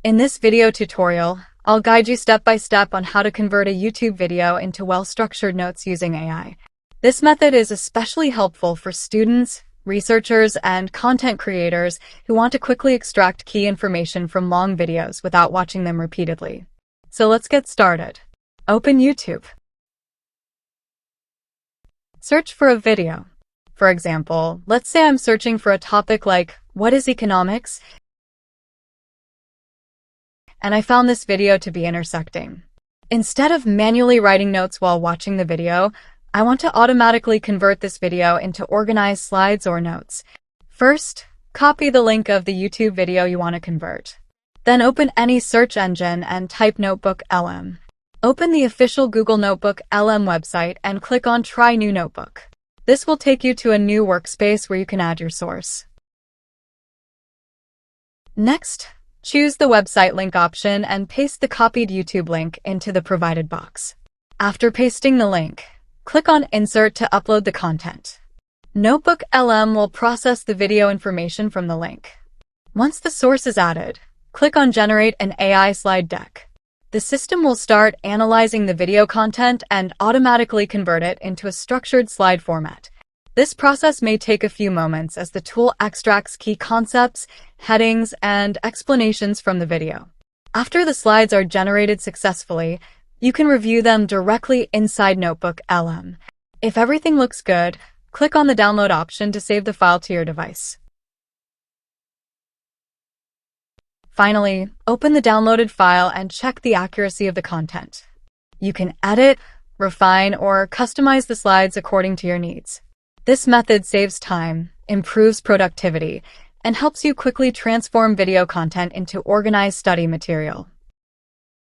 In this video tutorial, I'll guide you step by step on how to convert a YouTube video into well-structured notes using AI. This method is especially helpful for students, researchers, and content creators who want to quickly extract key information from long videos without watching them repeatedly. So let's get started. Open YouTube. Search for a video. For example, let's say I'm searching for a topic like, "What is economics?" and I found this video to be intersecting. Instead of manually writing notes while watching the video, I want to automatically convert this video into organized slides or notes. First, copy the link of the YouTube video you want to convert. Then open any search engine and type NotebookLM. Open the official Google NotebookLM website and click on Try New Notebook. This will take you to a new workspace where you can add your source. Next, choose the website link option and paste the copied YouTube link into the provided box. After pasting the link, click on Insert to upload the content. NotebookLM will process the video information from the link. Once the source is added, click on Generate an AI slide deck. The system will start analyzing the video content and automatically convert it into a structured slide format. This process may take a few moments as the tool extracts key concepts, headings, and explanations from the video. After the slides are generated successfully, you can review them directly inside NotebookLM. If everything looks good, click on the download option to save the file to your device. Finally, open the downloaded file and check the accuracy of the content. You can edit, refine, or customize the slides according to your needs. This method saves time, improves productivity, and helps you quickly transform video content into organized study material.